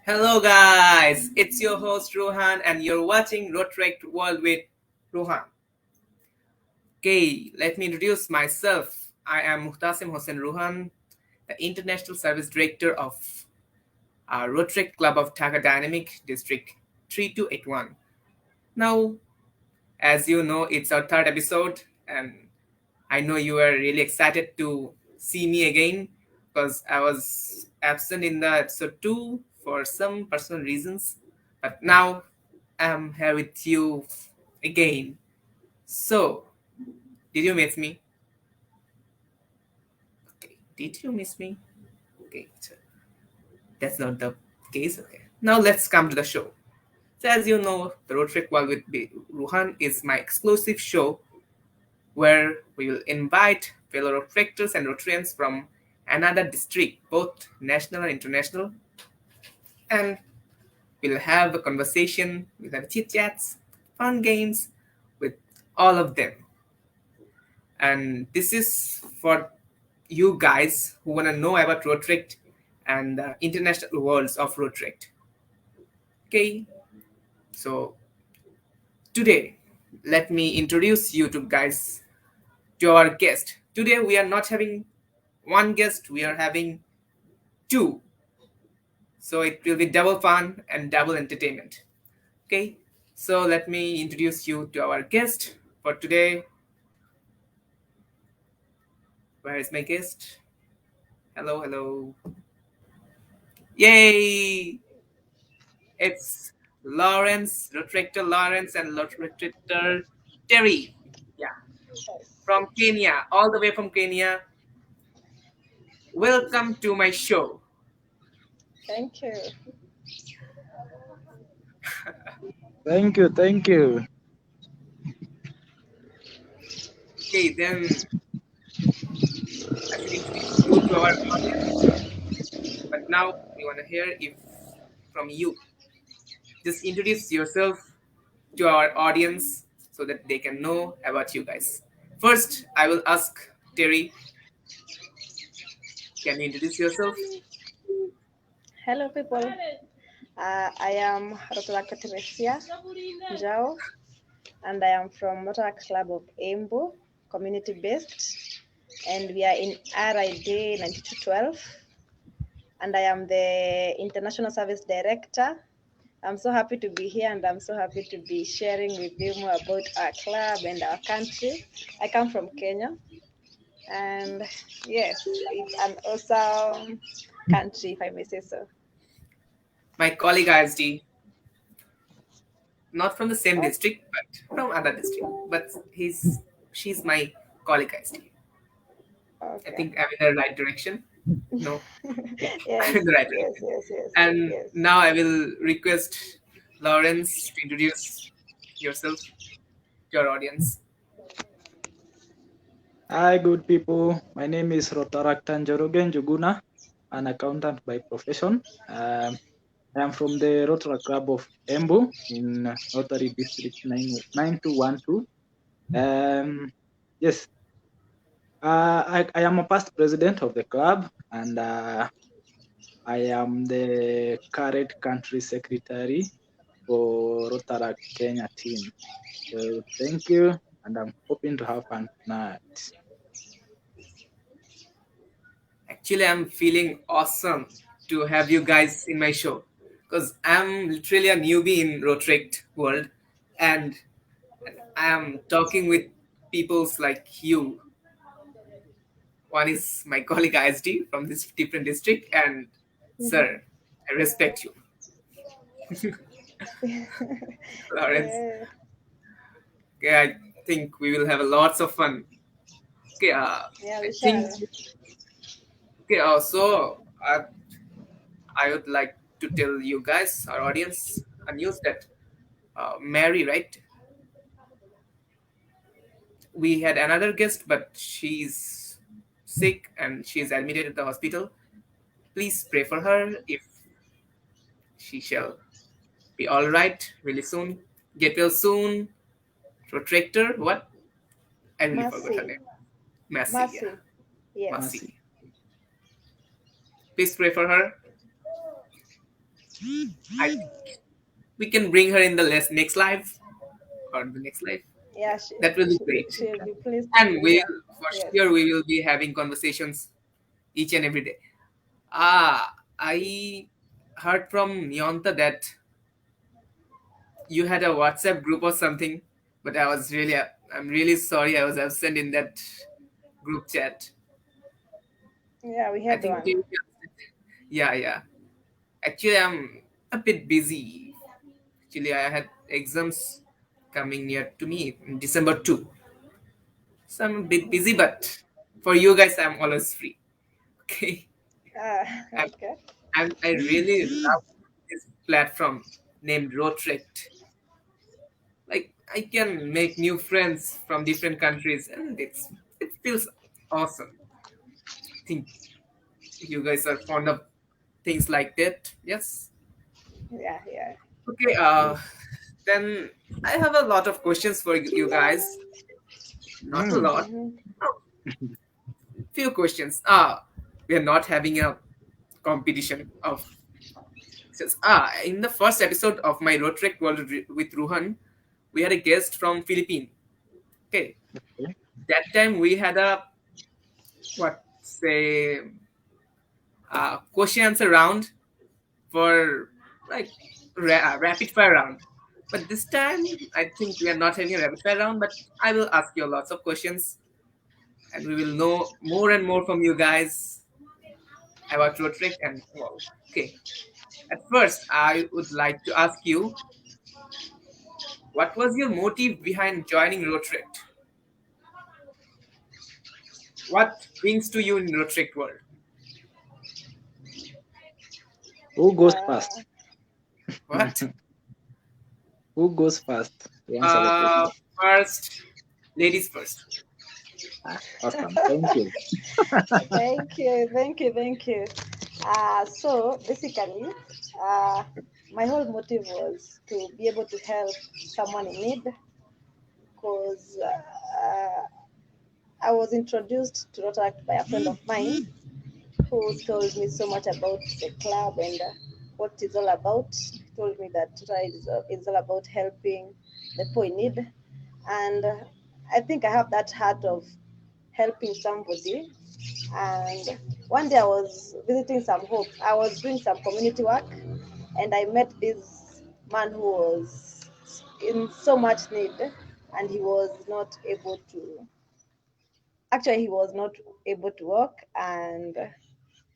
Hello guys, it's your host Ruhan and you're watching Rotaract World with Ruhan. Okay, let me introduce myself. I am Muhtasim Hossain Ruhan, the International Service Director of Rotaract Club of Dhaka Dynamic District 3281. Now, as you know, it's our third episode and I know you are really excited to see me again because I was absent in the episode 2 for some personal reasons. But now I'm here with you again. So, did you miss me? Okay. Did you miss me? Okay. So that's not the case. Okay. Now let's come to the show. So, as you know, the Road Trip World with Ruhan is my exclusive show where we will invite fellow Rotaractors and Rotarians from another district, both national and international, and we'll have a conversation, we'll have chit chats, fun games with all of them. And this is for you guys who want to know about Rotaract and the international worlds of Rotaract. Okay, so today, let me introduce you to guys to our guest. Today we are not having one guest, we are having two. So it will be double fun and double entertainment. Okay, so let me introduce you to our guest for today. Where is my guest? Hello, hello. Yay! It's Lawrence, Rotractor Lawrence, and Rotractor Terry. Yeah, from Kenya, all the way from Kenya. Welcome to my show. Thank you. Thank you, thank you. Okay, then I should introduce you to our audience. But now we want to hear if from you. Just introduce yourself to our audience so that they can know about you guys. First, I will ask Terry, can you introduce yourself? Hello, people. I am Rotaract Teresia, Njau, and I am from Rotaract Club of Embu, community-based, and we are in RID 9212, and I am the International Service Director. I'm so happy to be here, and I'm so happy to be sharing with you more about our club and our country. I come from Kenya, and yes, it's an awesome country, if I may say so. My colleague ISD, not from the same Oh, district, but from other district. But she's my colleague ISD. I okay. think I'm in the right direction. No, yeah, I'm Yes, in the right yes, direction. yes, yes, yes, And yes. now I will request Lawrence to introduce yourself to our audience. Hi, good people. My name is Rotaract Njuguna, an accountant by profession. I am from the Rotary Club of Embu in Rotary District 9212. Yes, I am a past president of the club, and I am the current country secretary for Rotaract Kenya team. So thank you, and I'm hoping to have fun tonight. Actually, I'm feeling awesome to have you guys in my show because I'm literally a newbie in Rotaract world, and I am talking with peoples like you. One is my colleague ISD from this different district, and sir, I respect you, Lawrence. Yeah, Okay, I think we will have lots of fun. Okay, yeah, I we think shall. okay. I would like to tell you guys, our audience, a news that Mary, right? We had another guest, but she's sick and she's admitted at the hospital. Please pray for her if she shall be all right really soon. Get well soon. Protractor, what? I really forgot her Mercy, name. Massey, yeah. mercy. Yes. Mercy. Massey. Please pray for her. I think we can bring her in the next life or the next life. Yeah, Yeah, that will be great. she'll be pleased to And hear. for Yes. sure we will be having conversations each and every day. I heard from Nyonta that you had a WhatsApp group or something, but I'm really sorry I was absent in that group chat. Yeah, we I had think one. yeah, yeah. Actually, I'm a bit busy. Actually, I had exams coming near to me in December 2. So I'm a bit busy, but for you guys, I'm always free. Okay. I'm, Okay. I really love this platform named Rotaract. Like I can make new friends from different countries, and it feels awesome. I think you guys are fond of things like that. Yes. Yeah, yeah. Okay. Then I have a lot of questions for you guys. Not a Mm. lot. Mm-hmm. Few questions. We are not having a competition of questions. In the first episode of my Rotaract World with Ruhan, we had a guest from Philippines. Okay, Okay. that time we had a what say question answer round for like rapid fire round. But this time, I think we are not having a rapid fire round. But I will ask you lots of questions, and we will know more and more from you guys about Rotaract and well, okay. At first, I would like to ask you, what was your motive behind joining Rotaract? What brings to you in Rotaract world? Who goes Uh, first? What? Who goes first to answer the Uh, question? First, ladies first. Awesome. Thank you. Thank you, thank you, thank you. So basically, uh, my whole motive was to be able to help someone in need because I was introduced to Rotaract by a friend of mine who told me so much about the club and what it's all about. He told me that Rotaract is all about helping the poor in need, and I think I have that heart of helping somebody. And one day I was visiting some hope. I was doing some community work, and I met this man who was in so much need, and he was not able to. Actually, he was not able to walk. And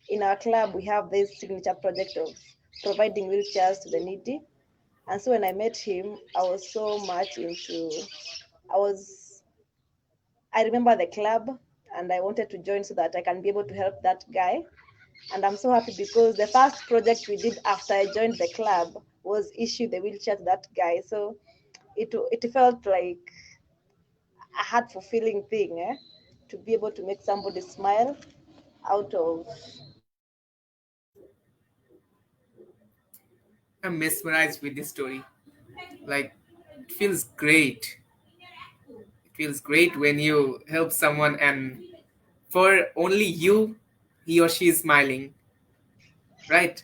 in our club, we have this signature project of providing wheelchairs to the needy. And so when I met him, I was so much into. I was I remember the club and I wanted to join so that I can be able to help that guy. And I'm so happy because the first project we did after I joined the club was issue the wheelchair to that guy. So it felt like a heart fulfilling thing, to be able to make somebody smile out of. I'm mesmerized with this story. Like, it feels great. It feels great when you help someone and for only you, he or she is smiling, right?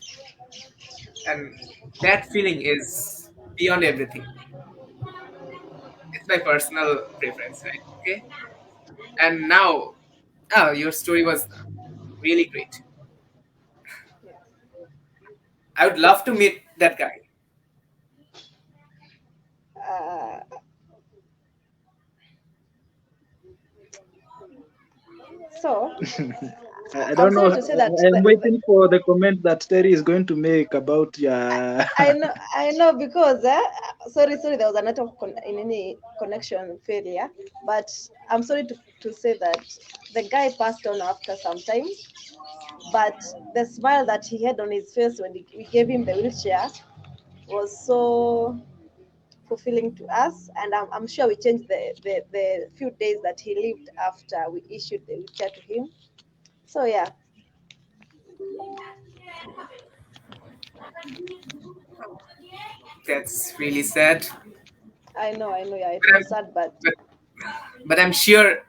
And that feeling is beyond everything. It's my personal preference, right? Okay. And now, your story was really great. I would love to meet that guy. Uh, so I I'm don't know. sorry to say that I'm waiting for the comment that Terry is going to make about your. I know because sorry, there was a network in any connection failure, but I'm sorry to say that the guy passed on after some time, but the smile that he had on his face when we gave him the wheelchair was so fulfilling to us, and I'm sure we changed the few days that he lived after we issued the wheelchair to him. So yeah, That's really sad. I know, yeah, it But was I'm, sad, but but, but I'm sure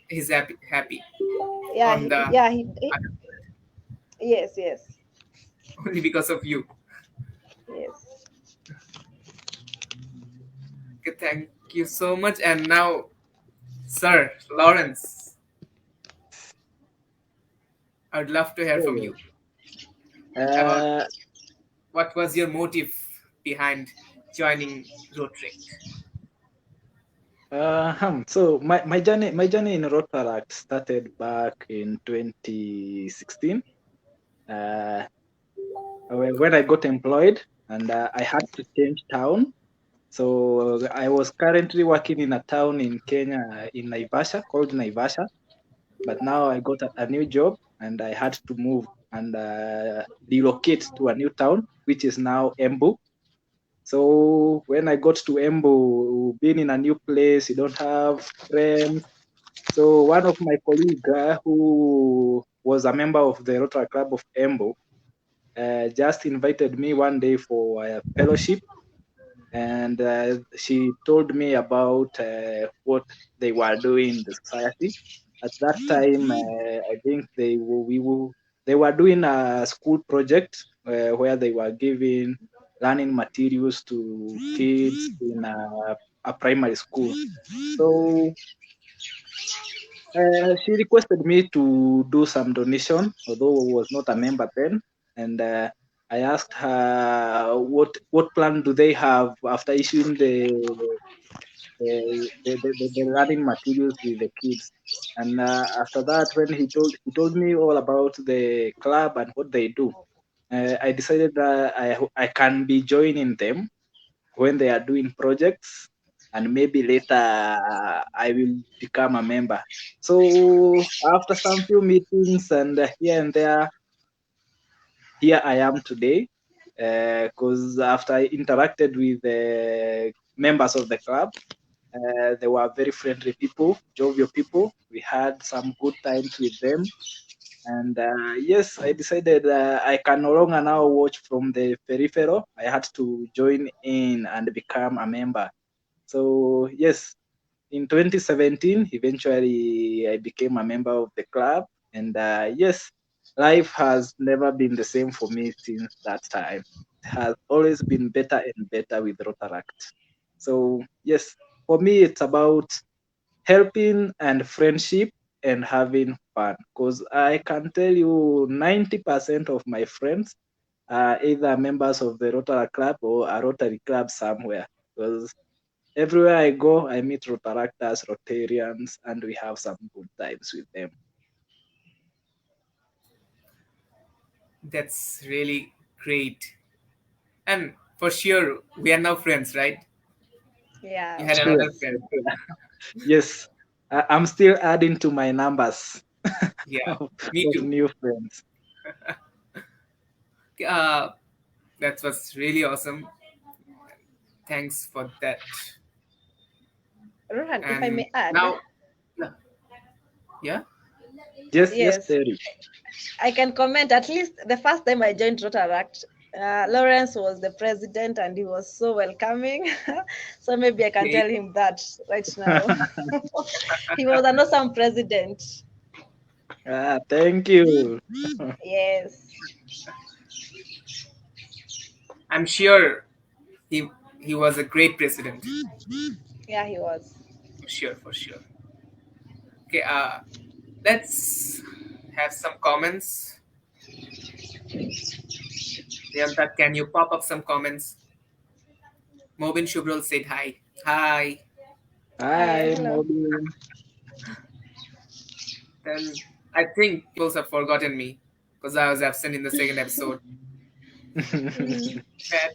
he's happy yeah, on the yes, yes. only because of you. Okay, thank you so much. And now, Sir Lawrence, I would love to hear from Oh, you about uh, what was your motive behind joining Rotaract. so my journey in Rotaract started back in 2016. Uh, when I got employed and I had to change town. So I was currently working in a town in Kenya in Naivasha called Naivasha, but now I got a new job and I had to move and relocate to a new town, which is now Embu. So when I got to Embu, being in a new place, you don't have friends. So one of my colleagues who was a member of the Rotary Club of Embu just invited me one day for a fellowship, and she told me about what they were doing in the society. At that time, I think they were doing a school project where they were giving learning materials to kids in a primary school. So she requested me to do some donation, although I was not a member then. And I asked her what plan do they have after issuing the learning materials with the kids. And after that, when he told me all about the club and what they do, I decided that I can be joining them when they are doing projects, and maybe later I will become a member. So after some few meetings and here and there, here I am today. Because after I interacted with the members of the club, they were very friendly people, jovial people. We had some good times with them. And yes, I decided I can no longer now watch from the peripheral. I had to join in and become a member. So yes, in 2017, eventually I became a member of the club, and yes, life has never been the same for me since that time. It has always been better and better with Rotaract. So yes, for me, it's about helping and friendship and having fun. Because I can tell you, 90% of my friends are either members of the Rotary Club or a Rotary Club somewhere. Because everywhere I go, I meet Rotaractors, Rotarians, and we have some good times with them. That's really great. And for sure, we are now friends, right? Yeah, You of had Sure. another course. friend. Yes, I'm still adding to my numbers Yeah, of, me of too. new friends. Uh, that was really awesome. Thanks for that. Rohan, if I And may add, now, yeah, yeah, Yes, yes, yes, Terry. I can comment. At least the first time I joined Rotaract, Lawrence was the president and he was so welcoming. So maybe I can okay. tell him that right now. He was an awesome president. Thank you. Yes. I'm sure he he was a great president. Yeah, he was. For sure, for sure. Okay, let's have some comments. Priyanka, can you pop up some comments? Mobin Shubrul said hi. Hi. Hi, Hi, hello. Mobin. Then I think people have forgotten me because I was absent in the second episode. Mhm. Bad.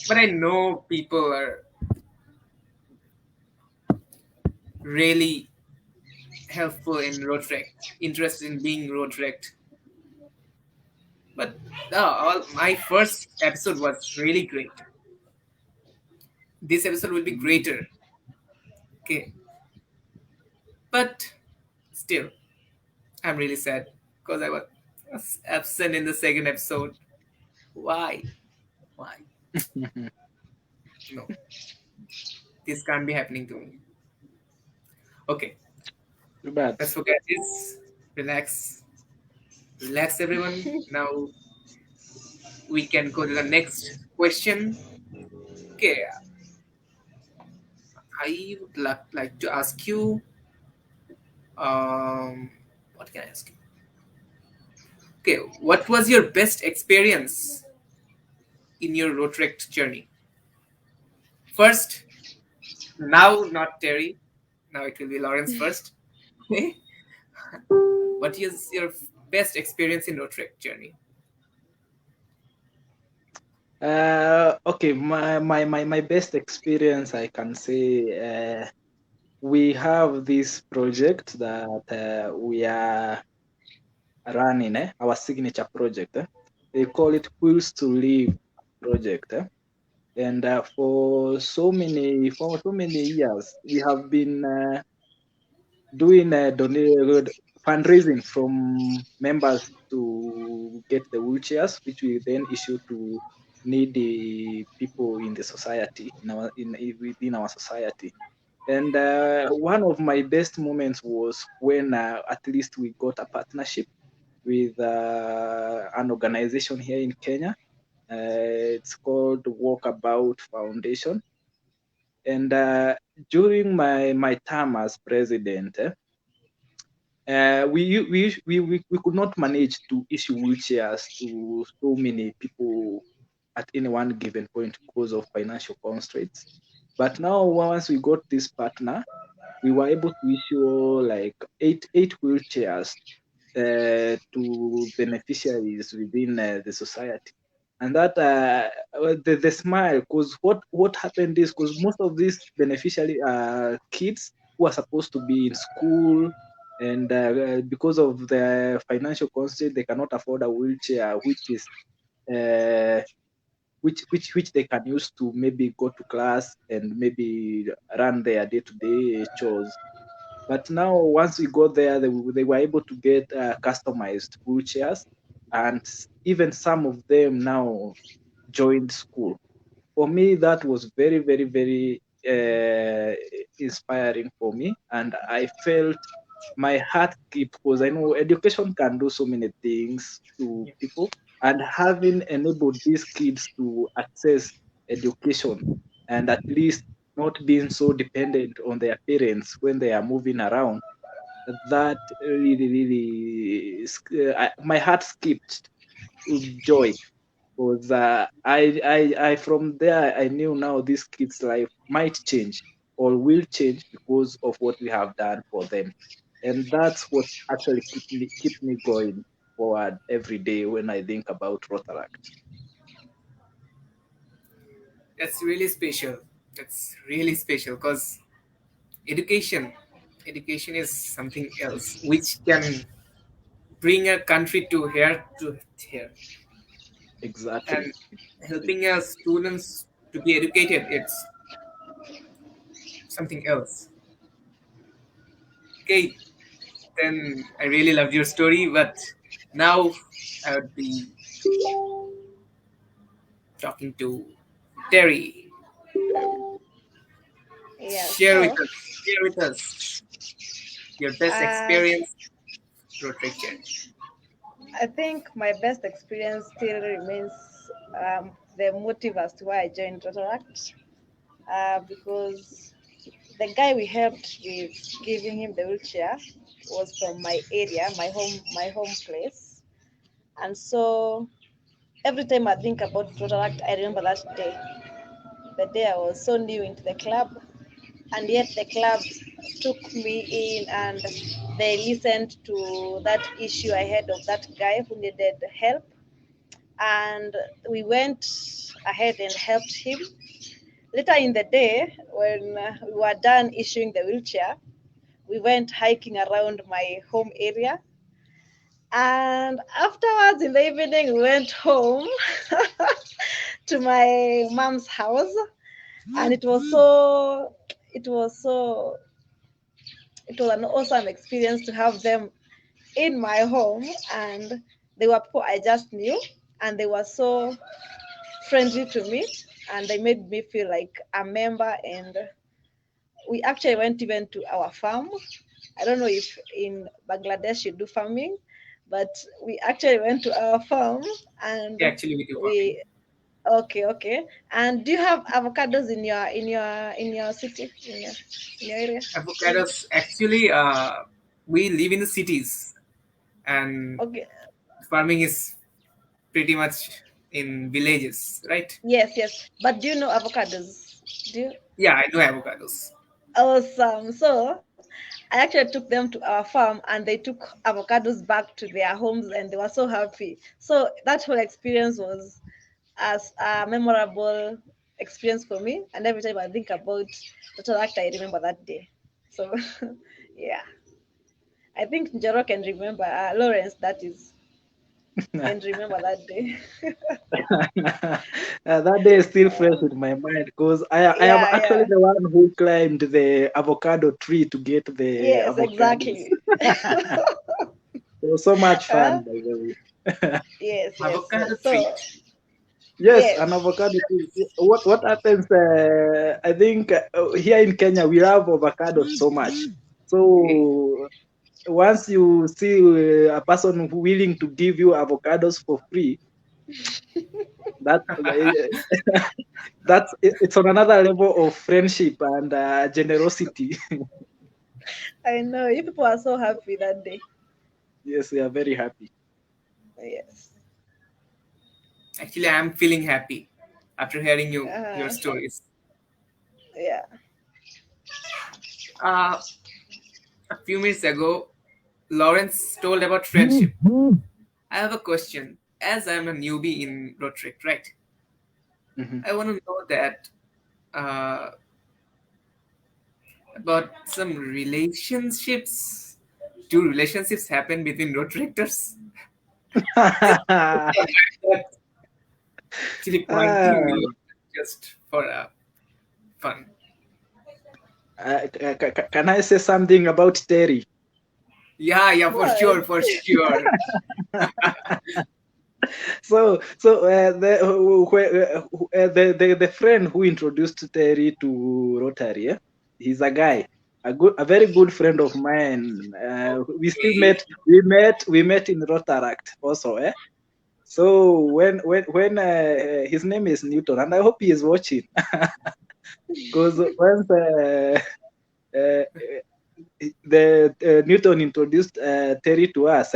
But I know people are really helpful in Rotaract, interested in being Rotaract. But my first episode was really great. This episode will be greater. Okay, but still, I'm really sad because I was absent in the second episode. Why? Why? No, this can't be happening to me. Okay, Too bad. let's forget this. Relax, relax, everyone. Now we can go to the next question. Okay, I would like to ask you, um, what can I ask you? Okay, what was your best experience in your Rotaract journey? First, now not Terry, now it will be Lawrence first. What is your best experience in Rotaract journey? Okay, my best experience, I can say, we have this project that we are running, our signature project. They call it Wheels to Live project. And for so many years, we have been doing fundraising from members to get the wheelchairs, which we then issue to needy people in the society, within our society. And one of my best moments was when at least we got a partnership with an organization here in Kenya. It's called Walkabout Foundation. And during my time as president, we could not manage to issue wheelchairs to so many people at any one given point because of financial constraints. But now, once we got this partner, we were able to issue like eight wheelchairs to beneficiaries within the society. And that the smile, because what happened is, because most of these beneficiary are kids who are supposed to be in school, and because of the financial constraint, they cannot afford a wheelchair, uh, which they can use to maybe go to class and maybe run their day-to-day chores. But now, once we got there, they were able to get customized wheelchairs, and even some of them now joined school. For me, that was very, very, very inspiring for me, and I felt my heart skip, because I know education can do so many things to people, and having enabled these kids to access education and at least not being so dependent on their parents when they are moving around, that really, really, my heart skipped with joy, because I from there I knew now this kid's life might change or will change because of what we have done for them, and that's what actually keep me going forward every day when I think about Rotaract. That's really special. That's really special because education, education is something else which can bring a country to here, Exactly. and helping our students to be educated. It's something else. Okay, then I really loved your story, but now I would be talking to Terry. Yeah, so Share with us your best uh, experience road trip journey. I think my best experience still remains the motive as to why I joined Rotaract, because the guy we helped with giving him the wheelchair was from my area, my home place, and so every time I think about Rotaract, I remember that day, the day I was so new into the club, and yet the club took me in and they listened to that issue I had of that guy who needed help, and we went ahead and helped him. Later in the day, when we were done issuing the wheelchair, we went hiking around my home area. And afterwards, in the evening, we went home to my mom's house, and it was so, it was an awesome experience to have them in my home, and they were people I just knew, and they were so friendly to me, and they made me feel like a member. And we actually went even to our farm. I don't know if in Bangladesh you do farming, but we actually went to our farm, and Yeah, actually, we do farming. we Okay. And do you have avocados in your city, in your area? Avocados, actually, we live in the cities, and Okay. farming is pretty much in villages, right? Yes. But do you know avocados? Do you? Yeah, I know avocados. Awesome. So I actually took them to our farm and they took avocados back to their homes and they were so happy. So that whole experience was as a memorable experience for me. And every time I think about Rotaract, I remember that day. So yeah, I think Njoro can remember, Lawrence, that is, can remember that day. That day is still fresh in my mind because I am actually Yeah. the one who climbed the avocado tree to get the Yes, avocados. exactly. It was so much uh, fun, by the way. Avocado So, tree. Yes, yes. an avocado tree. What happens? I think here in Kenya we love avocados so much. Okay. So once you see a person willing to give you avocados for free, that it's on another level of friendship and generosity. I know you people are so happy that day. Yes, we are very happy. Yes. Actually, I am feeling happy after hearing your Uh, stories. yeah. Uh, a few minutes ago, Lawrence told about friendship. I have a question. As I'm a newbie in Rotaract, right? Mhm. I want to know that uh, about some relationships. Do relationships happen between Rotaractors? Not actually pointing Ah, me just for fun. can I say something about Terry? Yeah, for What? sure, for sure. The friend who introduced Terry to Rotary, he's a guy, a very good friend of mine. We still Okay. met. We met in Rotaract also. So when his name is Newton, and I hope he is watching, because once uh, the Newton introduced Terry to us,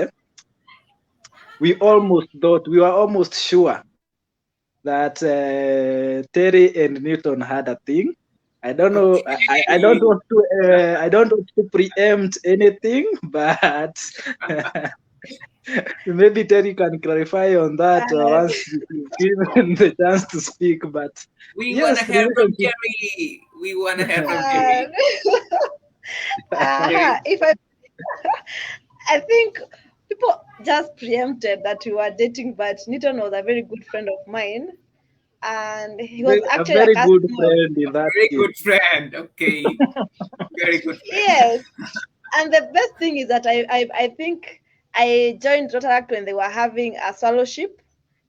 we were almost sure that Terry and Newton had a thing. I don't know. I don't Okay. want to. I don't want to preempt anything, but maybe Terry can clarify on that Uh, once he's given the chance to speak. But We wanna yes, hear from relationship. Terry. We wanna hear from uh, Terry. Terry. if I think people just preempted that we were dating, but Newton was a very good friend of mine, and he was A actually a very good customer. friend in that Very case. good friend. Okay. Very good friend. Yes, and the best thing is that I think I joined Rotaract when they were having a fellowship.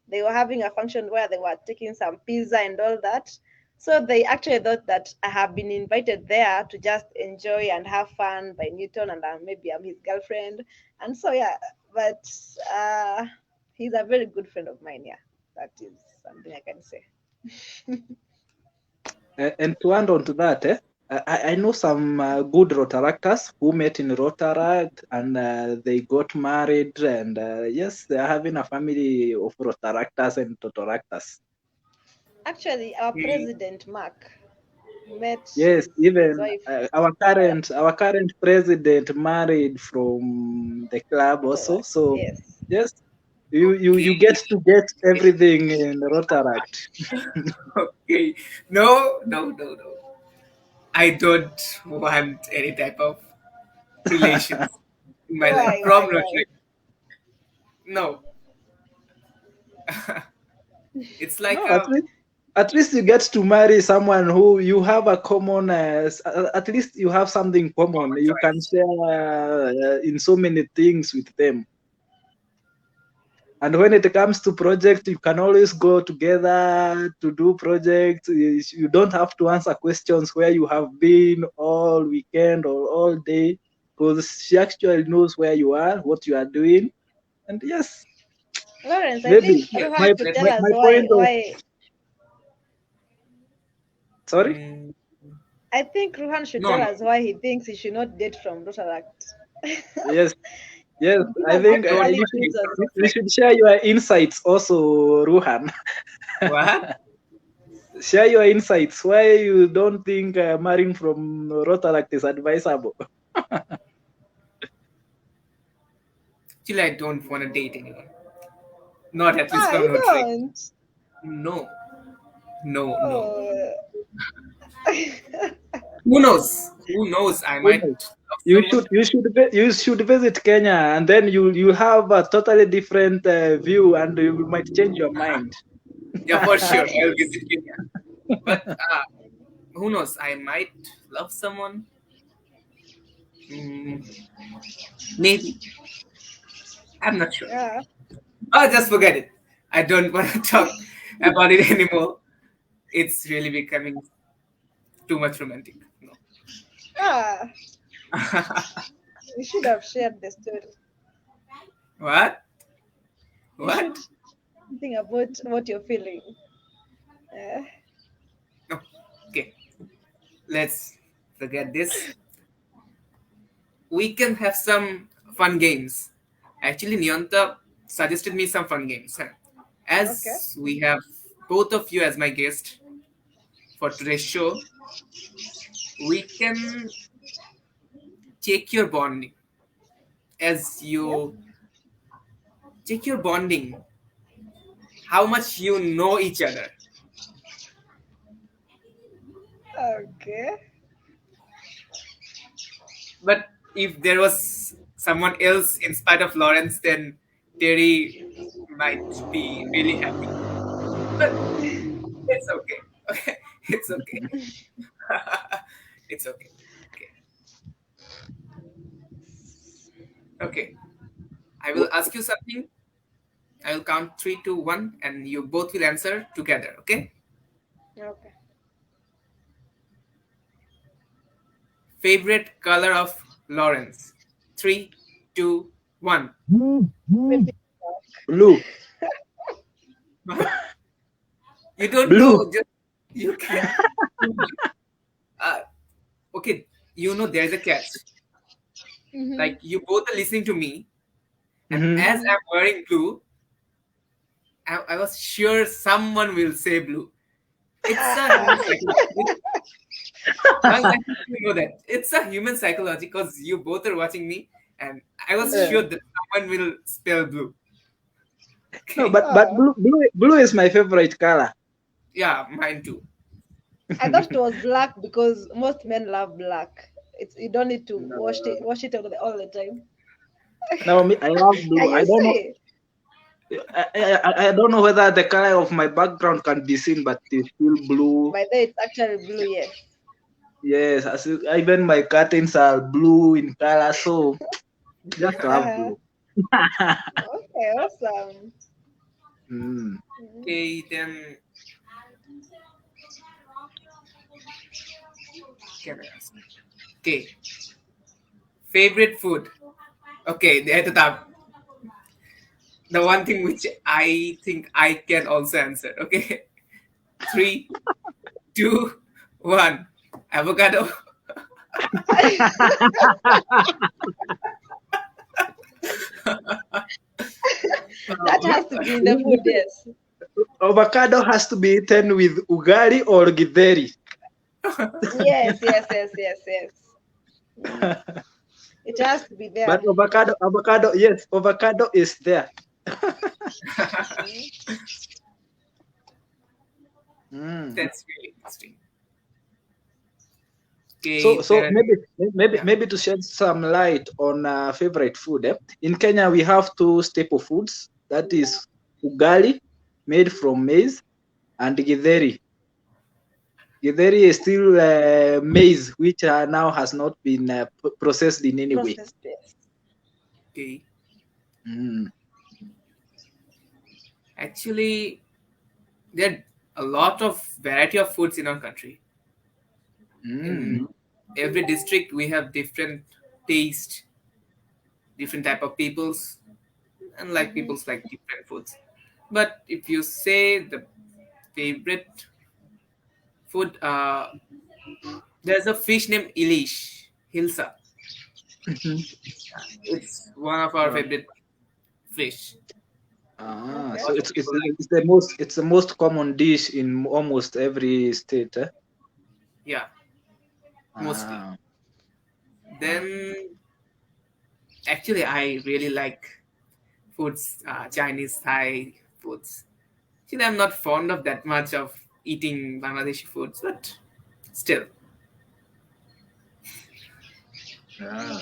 They were having a function where they were taking some pizza and all that. So they actually thought that I have been invited there to just enjoy and have fun by Newton, and maybe I'm his girlfriend. And so yeah, but uh, he's a very good friend of mine. Yeah, that is something I can say. And to add on to that, I know some good Rotaractors who met in Rotaract and they got married, and yes, they are having a family of Rotaractors and Totoractors. Actually, our Okay. president Mark met Yes, his even wife. our current president married from the club also. Rotaract. So Yes. yes, you Okay. get to get everything in Rotaract. Okay. No. I don't want any type of relations in my life from Why? Rotary. No. It's like No, a at least you get to marry someone who you have a common. At least you have something common. common You can choice. share in so many things with them. And when it comes to project, you can always go together to do projects. You don't have to answer questions where you have been all weekend or all day, because she actually knows where you are, what you are doing. And yes, Lawrence, I maybe think Yes, Ruhan could that's tell us my point of why. Sorry? Mm, I think Ruhan should no, tell no. us why he thinks he should not date from Rotaract. Yes, yes. He I has think Don't actually you want should you chosen. from you Rotaract. should share your insights also, Ruhan. What? Share your insights. Why you don't think marrying from Rotaract is advisable? Actually, I don't want to date anyone. Not at least from You Rotaract. don't. No, no, no. Oh. Who knows? Who knows? I Who might knows? love someone. You should visit Kenya, and then you have a totally different view, and you might change your mind. Yeah, for sure. I'll visit Kenya. But who knows? I might love someone. Mm, maybe. I'm not sure. Yeah. Oh, just forget it. I don't want to talk about it anymore. It's really becoming too much romantic. No. Ah, you should have shared the story. What? You should What? think about what you're feeling. Yeah. No. Okay. Let's forget this. We can have some fun games. Actually, Nyanta suggested me some fun games. Okay. As we have both of you as my guest for today's show, we can check your bonding. As Yeah. you check your bonding, how much you know each other. Okay. But if there was someone else in spite of Lawrence, then Terry might be really happy. But it's okay. Okay, it's okay. It's okay. Okay. Okay. I will ask you something. I will count 3, 2, 1, and you both will answer together. Okay. Okay. Favorite color of Lawrence. 3, 2, 1. Maybe. Blue, What? You don't blue. know. Just you can. Uh, okay. You know there's a catch. Mm-hmm. Like you both are listening to me, and Mhm. as I'm wearing blue, I was sure someone will say blue. It's a human psychology. Well, I think you know that. It's a human psychology because you both are watching me, and I was Yeah. sure that someone will spell blue. No, Okay. but blue is my favorite color. Yeah, mine too. I thought it was black because most men love black. It's you don't need to wash it all the time. No, me, I love Yeah, blue. you say. I don't know whether the color of my background can be seen, but it's still blue. By then it's actually blue, yes. Yes, even my curtains are blue in color, so just love blue. Okay, awesome. Mm. Okay, then can I ask? Okay, favorite food. Okay, at the top. The one thing which I think I can also answer. Okay, 3, 2, 1. Avocado. That has to be in the food, yes. Avocado has to be eaten with ugali or githeri. Yes. It has to be there. But avocado, yes, avocado is there. Mm. That's really interesting. Okay, So then, maybe to shed some light on favorite food. In Kenya, we have two staple foods. That is ugali, made from maize, and githeri. Githeri is still maize, which now has not been processed in any way. Processed, yes. okay. Mm. Actually, there are a lot of variety of foods in our country. In every district, we have different taste, different type of peoples, and like peoples like different foods. But if you say the favorite food. There's a fish named Ilish, Hilsa. Mhm. It's one of our Uh, favorite fish. so Okay. Also, it's people like, the most common dish in almost every state. Eh? yeah, mostly. Ah, ah. Then, actually, I really like foods, Chinese, Thai foods. Actually, I'm not fond of that much of eating Bangladeshi foods, but still. Ah.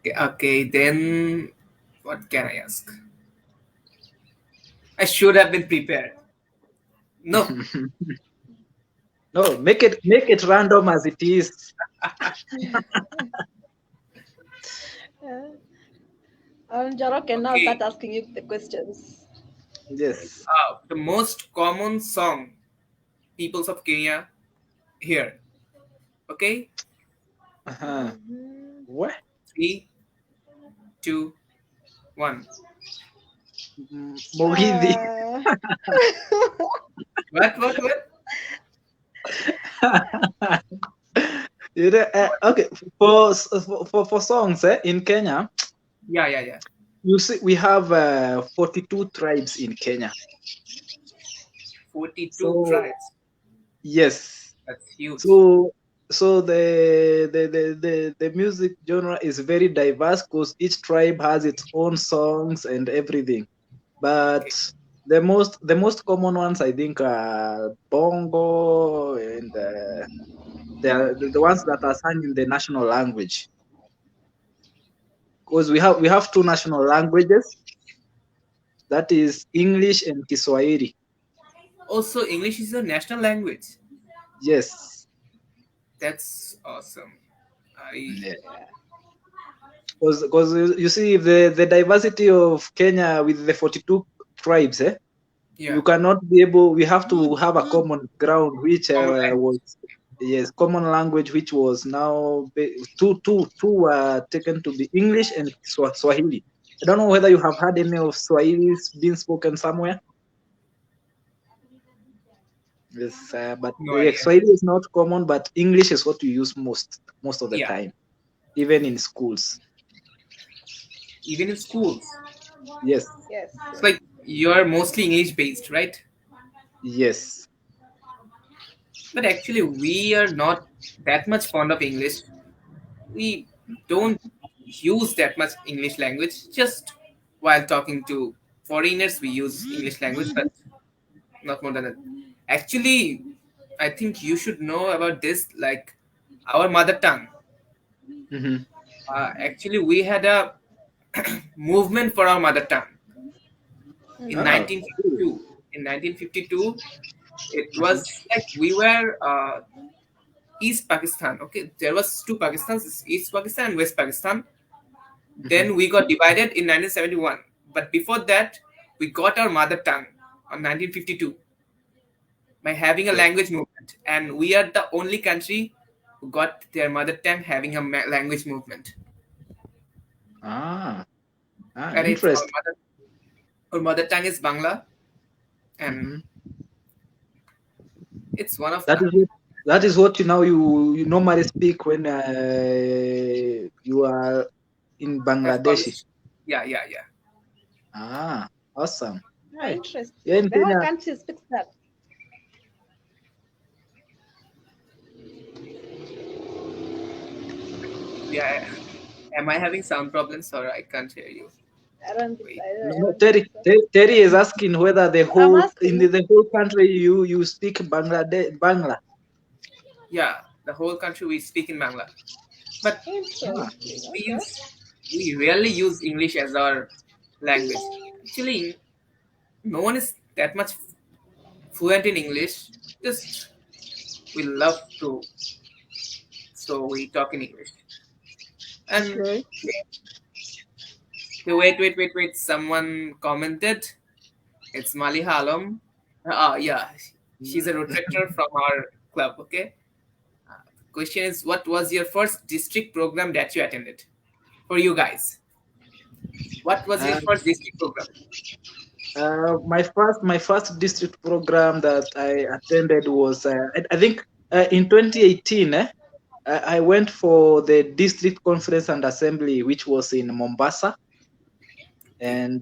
Okay, okay, then what can I ask? I should have been prepared. No. No, make it random as it is. Uh, Jaro can now Okay. start asking you the questions. Yes. The most common song peoples of Kenya hear. Okay. Uh-huh. Mhm. What? Three, two, one. Mogithi. Uh, What? What? What? Okay, for songs in Kenya, Yeah, yeah, yeah. you see we have 42 tribes in Kenya. 42 So tribes. yes, That's huge. so the music genre is very diverse because each tribe has its own songs and everything. But Okay. the most common ones I think are bongo and they are the ones that are sung in the national language. Because we have two national languages, that is English and Kiswahili. Also, English is a national language. Yes. That's awesome. I Yeah. yeah. Because you see the diversity of Kenya with the 42 tribes, yeah. you cannot be able. We have to have a common ground, which Common was, language. yes, common language, which was now two were taken to be English and Swahili. I don't know whether you have heard any of Swahili being spoken somewhere. Yes, but No idea. Swahili is not common, but English is what we use most of the Yeah. time, even in schools. Even in schools. Yes, Yes. It's like you're mostly English based, right? yes. But actually, we are not that much fond of English. We don't use that much English language. Just while talking to foreigners, we use English language, but not more than that. Actually, I think you should know about this. Like our mother tongue. Mm-hmm. Actually, we had a movement for our mother tongue in Mhm. Oh, cool. 1952. In 1952, it Uh-huh. was like we were East Pakistan. Okay, there was two Pakistans, East Pakistan and West Pakistan. Mm-hmm. Then we got divided in 1971. But before that, we got our mother tongue on 1952 by having a Okay. language movement, and we are the only country who got their mother tongue having a language movement. Ah, And it's interesting. our mother tongue is Bangla, and Mm-hmm. it's one of That is what you now you normally speak when you are in have Bangladeshi. college. Yeah, yeah, yeah. Ah, awesome. Right. Yeah, Interesting. in The whole Kenya. country speaks that. Yeah. Am I having sound problems or I can't hear you? Wait. No, I no, don't think so. Terry is asking whether the I'm whole in asking. the whole country you speak Bangla. Yeah, the whole country we speak in Bangla. But Ah, Interesting. we Okay. use we rarely use English as our language. Actually, no one is that much fluent in English. Just we love to, so we talk in English. And okay. okay, wait. Someone commented. It's Maliha Alam. Yeah, she's a rotator from our club. Okay. Question is, what was your first district program that you attended? For you guys, what was your Uh, first district program? My first district program that I attended was I think in 2018. I went for the district conference and assembly, which was in Mombasa, and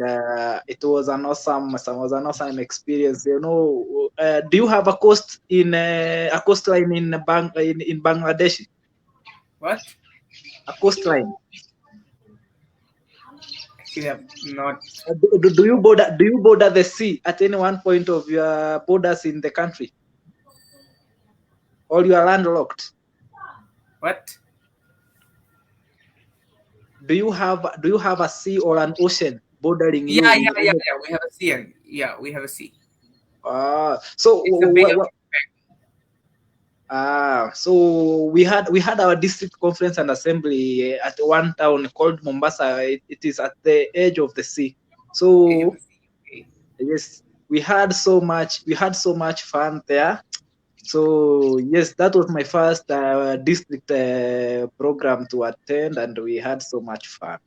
it was an awesome experience. You know, do you have a coastline in Bangladesh? What? A coastline? Actually, I'm not. Do you border the sea at any one point of your borders in the country, or you are landlocked? What? Do you have a sea or an ocean bordering you Yeah, in yeah, yeah, any? yeah. We have a sea. Yeah, we have a sea. So It's a Bay of so we had our district conference and assembly at one town called Mombasa. It is at the edge of the sea. Edge of So the Sea. Okay. yes, we had so much fun there. So yes, that was my first district program to attend, and we had so much fun.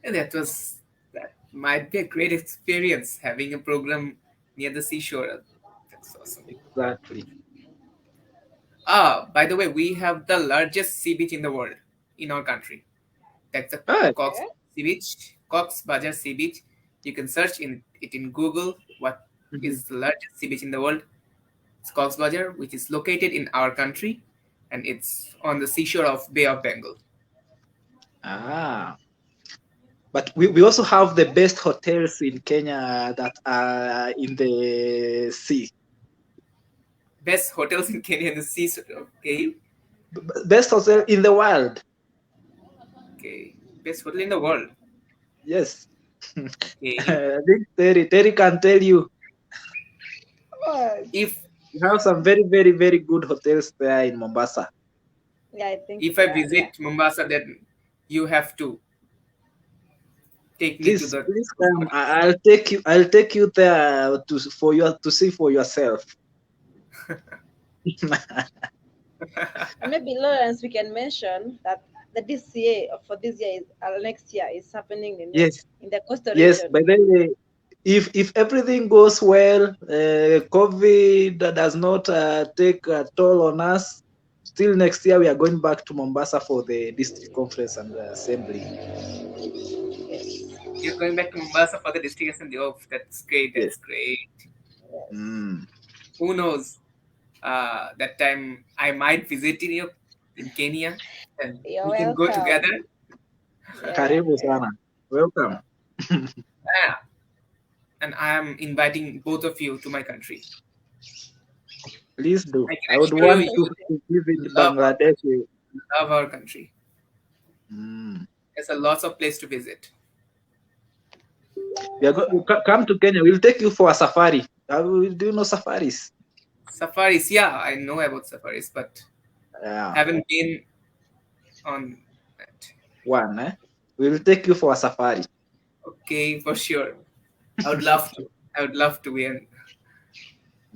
Yeah, that might be a great experience having a program near the seashore. That's awesome. Exactly. By the way, we have the largest sea beach in the world in our country. That's the Ah, Cox Okay. Sea Beach, Cox Bazar Sea Beach. You can search it in Google. What mhm. is the largest sea beach in the world? It's Cox Bazar, which is located in our country, and it's on the seashore of Bay of Bengal. Ah, but we also have the best hotels in Kenya that are in the sea. Best hotels in Kenya in the seashore. Okay, Best hotel in the world. okay. Best hotel in the world. Yes. Okay. I think Terry can tell you. Oh, If We have some very, very, very good hotels there in Mombasa. yeah, I think if I yeah. visit Mombasa, then you have to take me to Please, the please those come. hotels. I'll take you there to see for yourself. And maybe Lawrence, we can mention that the DCA for this year is next year is happening Yes, in the coastal yes. region. By the way, if everything goes well, COVID does not take a toll on us, still next year we are going back to Mombasa for the district conference and the assembly. Yes. You're going back to Mombasa for the district assembly. Oh, that's great. Yes. That's great. Yes. Mm. Who knows? That time I might visit you in Kenya, and You're we can go welcome. together. Yeah, Karibu yeah. sana. Welcome. Yeah, and I am inviting both of you to my country. Please do. I can I would assure you, want you to visit love Bangladesh. love our country. Mm. There's a lots of place to visit. Come to Kenya. We'll take you for a safari. Do you know safaris? Safaris, yeah, I know about safaris, but Yeah, haven't been on that. one. We'll take you for a safari. Okay, for sure. I would love to. I would love to. And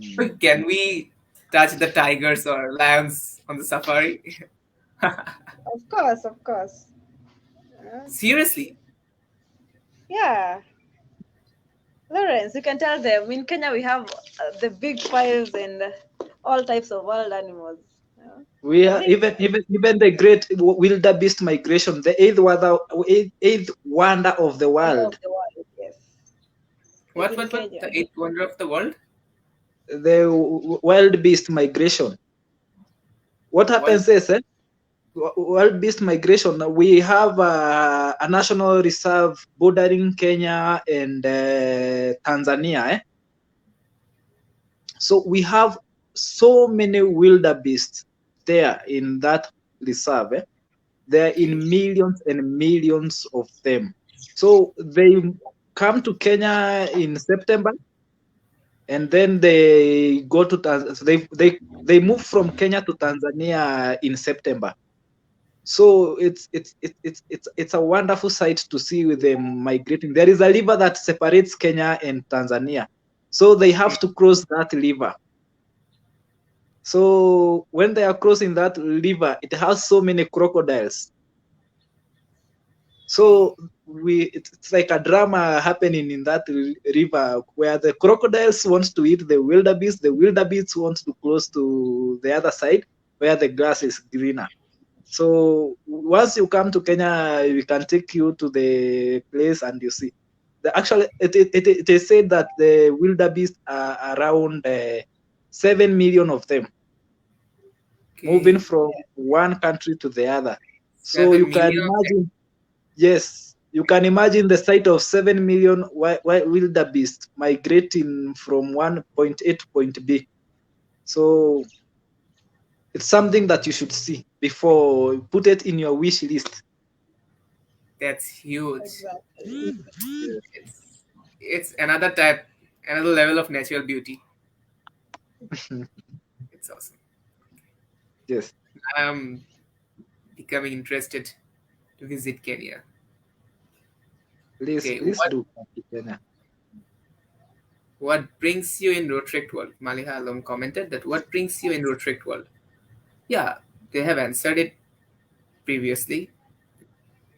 Mm. can we touch the tigers or lions on the safari? Of course, of course. Seriously? Yeah. Lawrence, you can tell them in Kenya we have the big files and all types of wild animals. We I are think even the great wildebeest migration, the eighth wonder of the wonder world. of the world, yes, is What? in What? What? Kenya. The eighth wonder of the world? The wildebeest migration. What World? happens is, wildebeest migration. We have a national reserve bordering Kenya and Tanzania. So we have so many wildebeest there in that reserve. There are in millions and millions of them. So they come to Kenya in September, and then they go to so they move from Kenya to Tanzania in September. So it's a wonderful sight to see with them migrating. There is a river that separates Kenya and Tanzania, so they have to cross that river. So when they are crossing that river, it has so many crocodiles. So it's like a drama happening in that river where the crocodiles want to eat the wildebeest want to close to the other side where the grass is greener. So once you come to Kenya, we can take you to the place and you see. Actually, it is said that the wildebeest are around 7 million of them moving Okay. from one country to the other. So you 7 can million of them. imagine, yes, you can imagine the sight of 7 million wildebeest migrating from one point A to point B. So it's something that you should see before you put it in your wish list. That's huge. Exactly. It's another type, another level of natural beauty. It's awesome. Yes, I'm becoming interested to visit Kenya. please, Okay, please do come to Kenya. what brings you in Rotaract World? Maliha Alom commented that what brings you in Rotaract World? Yeah, they have answered it previously.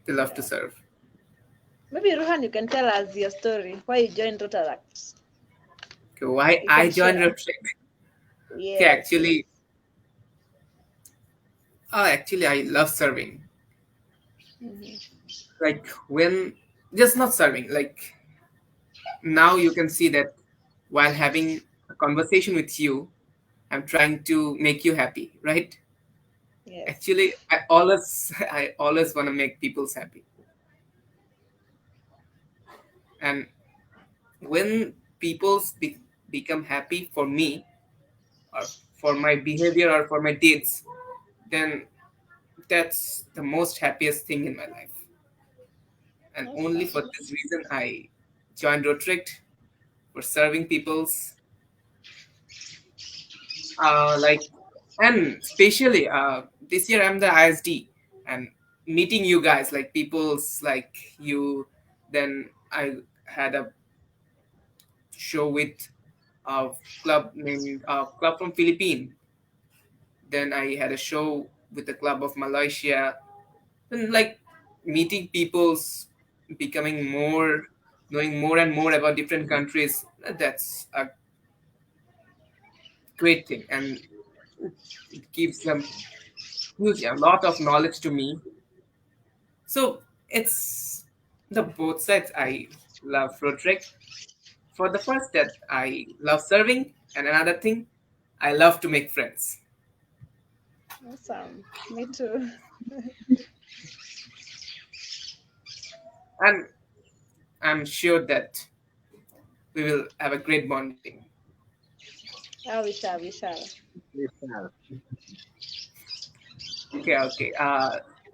They love to Yeah. serve. Maybe Ruhan, you can tell us your story. Why you joined Rotaract? Okay, why You I can joined share. Rotaract? Okay, Yes, yes. actually, I love serving. Mm-hmm. Like when, just not serving. Like now, you can see that while having a conversation with you, I'm trying to make you happy, right? Yes. Actually, I always, I always want to make people happy, and when people become happy for me or for my behavior or for my deeds, then that's the most happiest thing in my life. And only Awesome. for this reason, I joined Rotaract for serving people's like, and especially this year I'm the ISD and meeting you guys like people's like you. Then I had a show with a club named Club from Philippines. Then I had a show with the Club of Malaysia. And like meeting people's becoming more, knowing more and more about different countries. That's a great thing, and it gives them huge a lot of knowledge to me. So it's the both sides. I love Roderick. For the first that I love serving, and another thing, I love to make friends. Awesome. Me too. And I'm sure that we will have a great bonding. Oh, we shall, we shall. Yes, sir. Okay.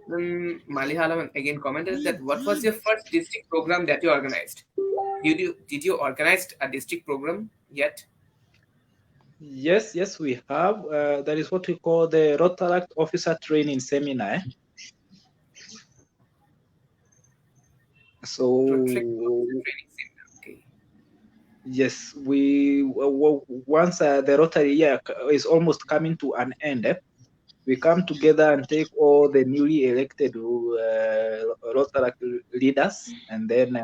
Then Malihala again commented that what was your first district program that you organized? Did you organize a district program yet? Yes, we have. That is what we call the Rotaract Officer Training Seminar. Roderick So training center. Okay. yes, once the Rotary year is almost coming to an end, we come together and take all the newly elected Rotaract leaders, and then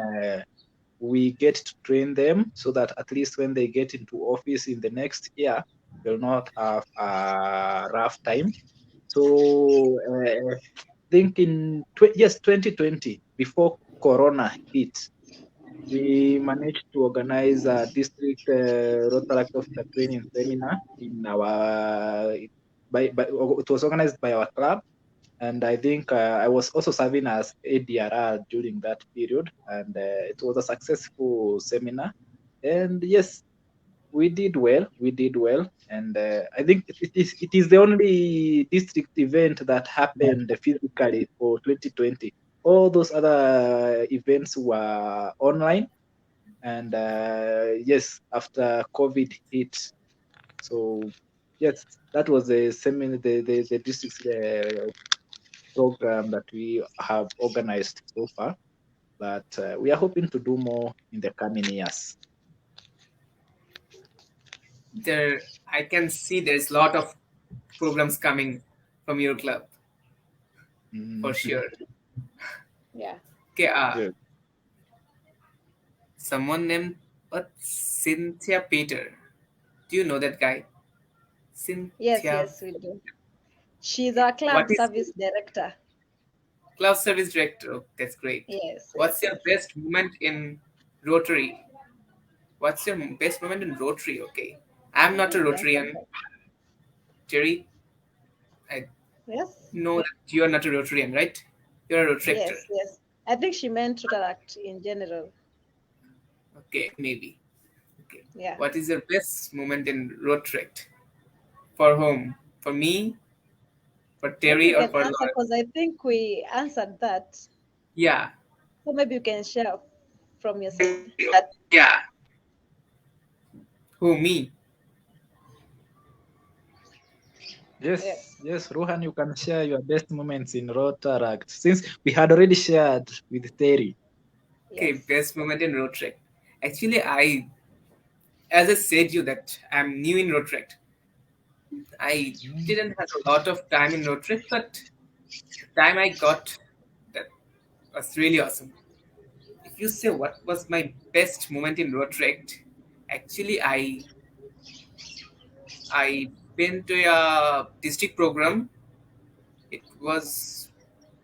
we get to train them so that at least when they get into office in the next year, they'll not have a rough time. So I think in 2020, before Corona hit, we managed to organize a district Rotaract Officer training seminar in our it was organized by our club, and I think I was also serving as ADRR during that period, and it was a successful seminar. And yes, we did well. We did well, and I think it is the only district event that happened physically for 2020. All those other events were online, and yes, after COVID hit, so yes, that was the seminar, the district's program that we have organized so far. But we are hoping to do more in the coming years. There, I can see there's a lot of programs coming from your club for Mhm. sure. Yeah. Okay, Yes. someone named Cynthia Peter. Do you know that guy? Yes, Cynthia. yes, we do. She's Okay. our What club is service director. club service director? Oh, that's great. Yes, What's yes, your yes. best moment in Rotary? What's your best moment in Rotary? Okay. I'm not a You can start Rotarian, that. Terry. I Yes, know that you're not a Rotarian, right? You're a Rotractor. yes, yes. I think she meant Rotaract in general. Okay, maybe. Okay. Yeah. What is your best moment in Rotract? For whom? For me, for Maybe Terry, you or can for answer Laura? because I think we answered that. Yeah. So maybe you can share from your side. Yeah. Who, me? Yes, Yes. yes, Ruhan, you can share your best moments in Rotaract since we had already shared with Terry. Okay, Yes. best moment in Rotract. Actually, as I said you that I'm new in Rotract. I didn't have a lot of time in Rotract, but the time I got, that was really awesome. If you say what was my best moment in Rotract, actually, I went to a district program. It was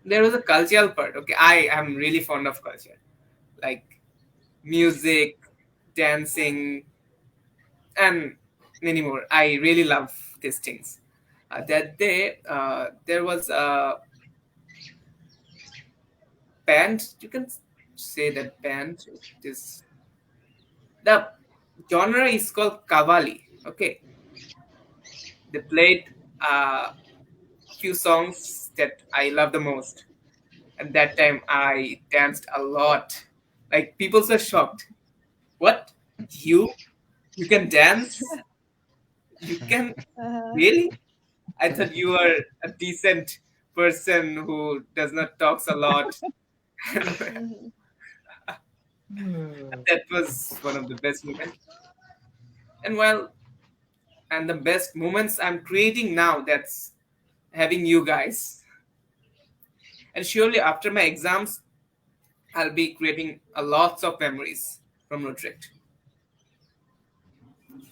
there was a cultural part. Okay, I am really fond of culture, like music, dancing, and many more. I really love these things. That day, there was a band. You can say that band. It is the genre is called Kavali. Okay, they played a few songs that I love the most. And that time I danced a lot. Like people were shocked. What? You? You can dance? You can Uh-huh. really? I thought you were a decent person who does not talks a lot. Mhm. Hmm. That was one of the best moments. And while and the best moments I'm creating now, that's having you guys. And surely after my exams, I'll be creating a lots of memories from Rotaract.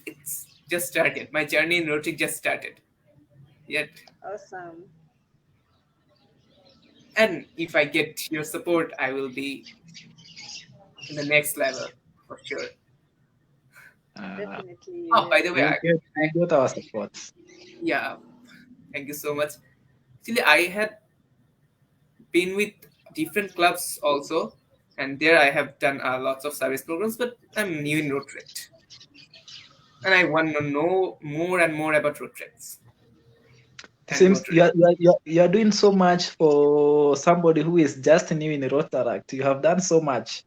It's just started. My journey in Rotaract just started. Yet, Awesome. and if I get your support, I will be in the next level for sure. Uh, Definitely you Oh, by will. the way, you get our support. yeah, thank you so much. Actually, I had been with different clubs also, and there I have done lots of service programs. But I'm new in Rotaract, and I want to know more and more about Rotaracts It and seems Rotary. you are doing so much for somebody who is just new in Rotaract. You have done so much.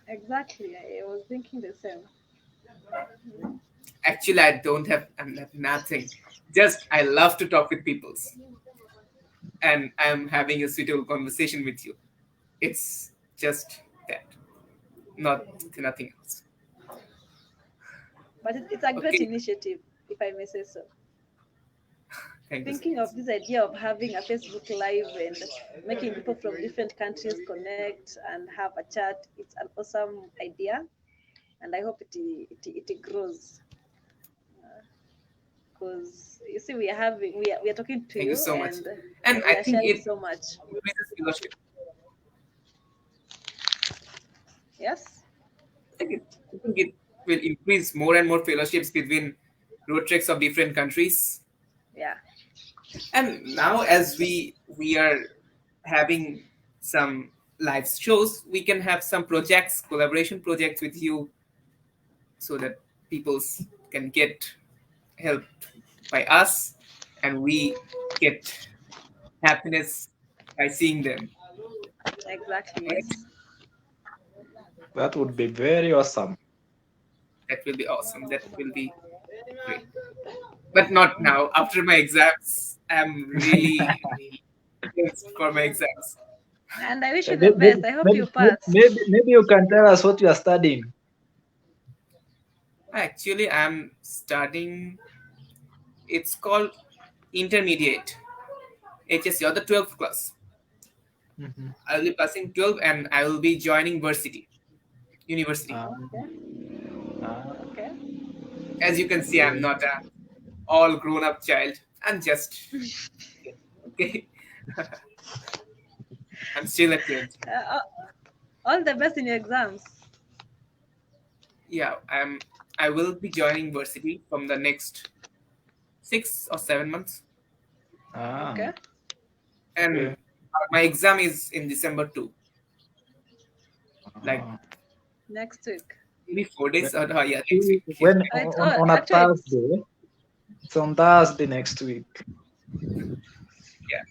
Exactly. I was thinking the same. Actually, I'm nothing. Just I love to talk with people, and I'm having a suitable conversation with you. It's just that, not nothing else. But it's a great Okay, initiative, if I may say so. thank you so Thinking much. of this idea of having a Facebook Live and making people from different countries connect and have a chat, it's an awesome idea. And I hope it grows. Because you see, we are talking to Thank you you so much. and And we I are think sharing it so much. increases fellowship. Yes? I think it will increase more and more fellowships between road treks of different countries. Yeah. And now, as we are having some live shows, we can have some projects, collaboration projects with you, so that people can get helped by us, and we get happiness by seeing them. Exactly. Right? Yes. That would be very awesome. That will be awesome. That will be great. But not now. After my exams, I'm really, really tensed for my exams. And I wish you the Maybe, best. I hope you pass. maybe you can tell us what you are studying. Actually, I'm studying. It's called intermediate HSC or the 12th class. I will be passing 12 and I will be joining university. Okay. Okay. As you can see, I'm not a all grown up child. I'm just okay. I'm still a kid. All the best in your exams. Yeah, I will be joining university from the next 6 or 7 months, Okay. and my exam is in December too. Like Next week. maybe 4 days or yeah, next week. When It's on a actually Thursday, it's on Thursday next week. Yeah.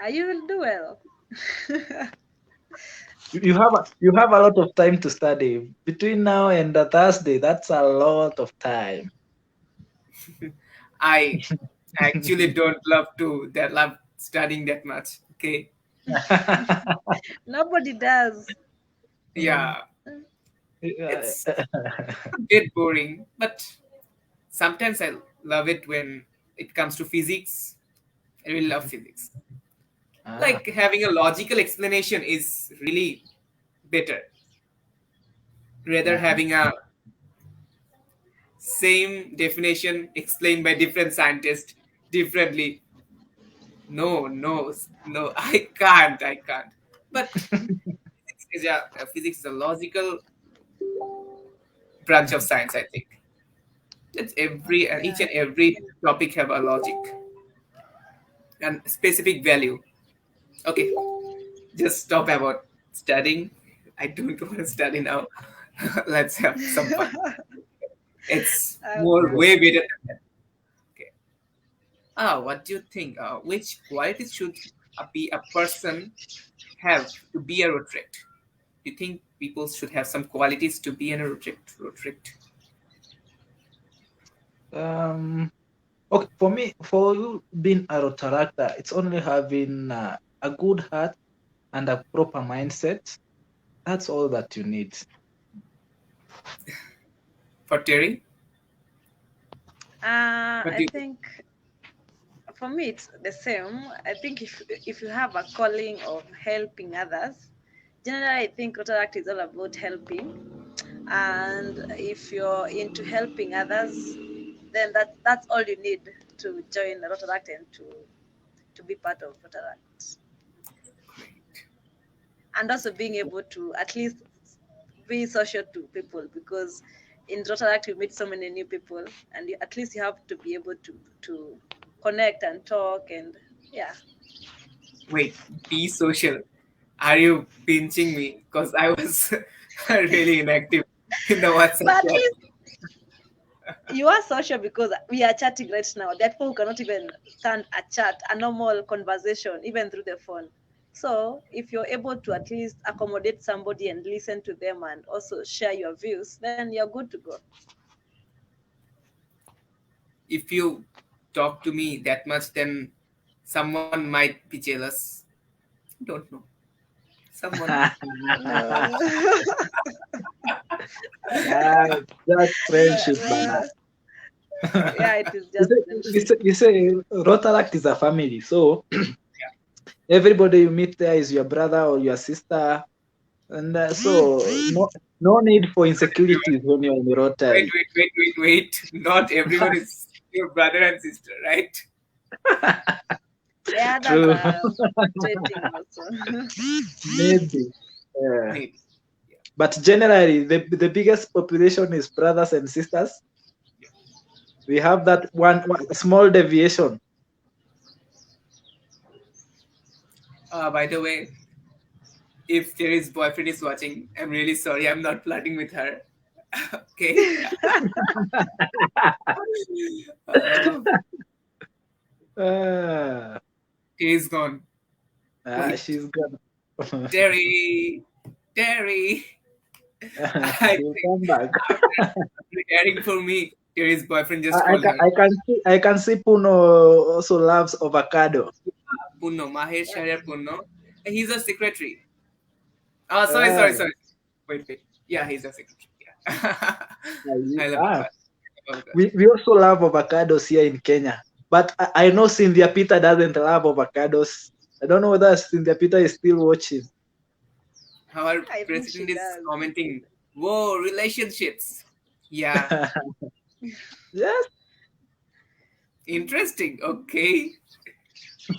you will do well. You have a lot of time to study between now and the Thursday. That's a lot of time. I actually don't love studying that much. Okay. Nobody does. Yeah. It's a bit boring, but sometimes I love it when it comes to physics. I really love physics. Like having a logical explanation is really better rather having a same definition explained by different scientists differently. No, I can't. But physics is a logical branch of science, I think. It's each and every topic have a logic and specific value. Okay, just stop about studying. I don't want to study now. Let's have some fun. It's way better than that. Okay. What do you think? Which qualities should be a person have to be a Rotaract? Do you think people should have some qualities to be a Rotaract? Okay, for you being a Rotaractor, it's only having a good heart and a proper mindset. That's all that you need. For Terry? I think for me it's the same. I think if you have a calling of helping others, generally I think Rotaract is all about helping. And if you're into helping others, then that's all you need to join Rotaract and to be part of Rotaract. And also being able to at least be social to people, because in Rotaract you meet so many new people, and at least you have to be able to connect and talk, and yeah. Wait, be social. Are you pinching me? Because I was really inactive in the WhatsApp. But at least you are social because we are chatting right now. There are people who cannot even stand a chat, a normal conversation, even through the phone. So if you're able to at least accommodate somebody and listen to them and also share your views, then you're good to go. If you talk to me that much, then someone might be jealous. Don't know. Someone. That's friendship, man. Yeah, it is just you say Rotaract is a family, so everybody you meet there is your brother or your sister, and so no need for insecurities when you're in the Rotary. Wait. Not everyone is your brother and sister, right? Yeah, that's dating also. Maybe. Maybe. But generally, the biggest population is brothers and sisters. We have that one small deviation. By the way, if Terry's boyfriend is watching, I'm really sorry. I'm not flirting with her. Okay. Terry's gone. She's gone. Terry. She'll come back. Preparing for me. Terry's boyfriend just called her. I can see Puno also loves avocado. Punno, Mahir Sharir Punno. He's a secretary. Oh, sorry. Wait. Yeah, he's a secretary. Yeah. I love avocado. We also love avocados here in Kenya. But I know Cynthia Peter doesn't love avocados. I don't know whether Cynthia Peter is still watching. Our I think she president is does. commenting, whoa, relationships. Yeah, Yes. interesting. Okay.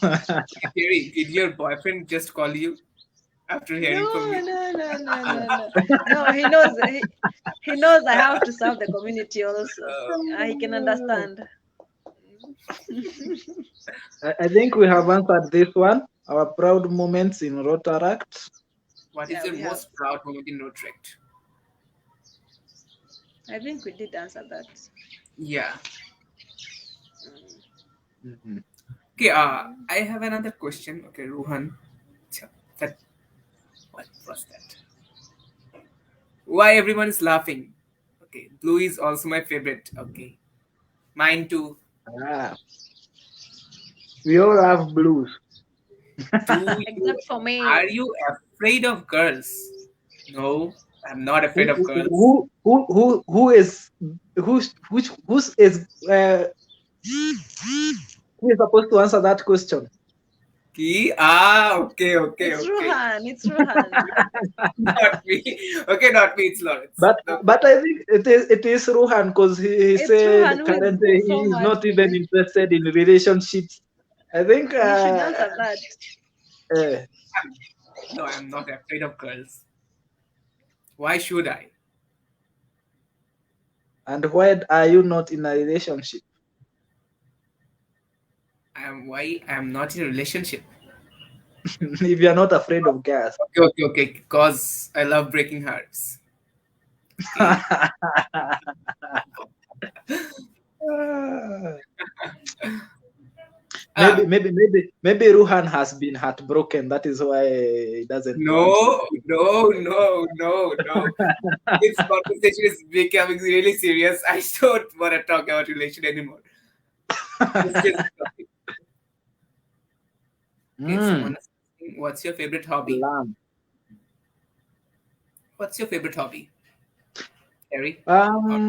Terry, did your boyfriend just call you after hearing from No, me? no, no, no, no, no. No, he knows I have to serve the community also. He can understand. I think we have answered this one. Our proud moments in Rotaract. What is Yeah, your we have. most proud moment in Rotaract? I think we did answer that. Yeah. Mhm. Okay, I have another question. Okay, Ruhan. That, what was that? Why everyone is laughing? Okay, blue is also my favorite. Okay, mine too. Ah, we all have blues. Do you Except for me. are you afraid of girls? No, I'm not afraid who, of girls. who is who's is who is supposed to answer that question? Ki okay, It's okay. Ruhan. It's Ruhan. Not me. Okay, not me. It's Lawrence. But No. but I think it is Ruhan because he It's said Ruhan who is currently he so is much. not even interested in relationships. I think He should answer that. uh, No, I'm not afraid of girls. Why should I? and why are you not in a relationship? I'm not in a relationship. If you are not afraid of girls. Okay. Cause I love breaking hearts. Okay. maybe Ah, maybe maybe maybe Ruhan has been heartbroken. That is why he doesn't want to. no. This conversation is becoming really serious. I don't want to talk about relation anymore. Let's just stop it. Okay, someone Mm, is asking, what's your favorite hobby? lamb. What's your favorite hobby, Harry? Or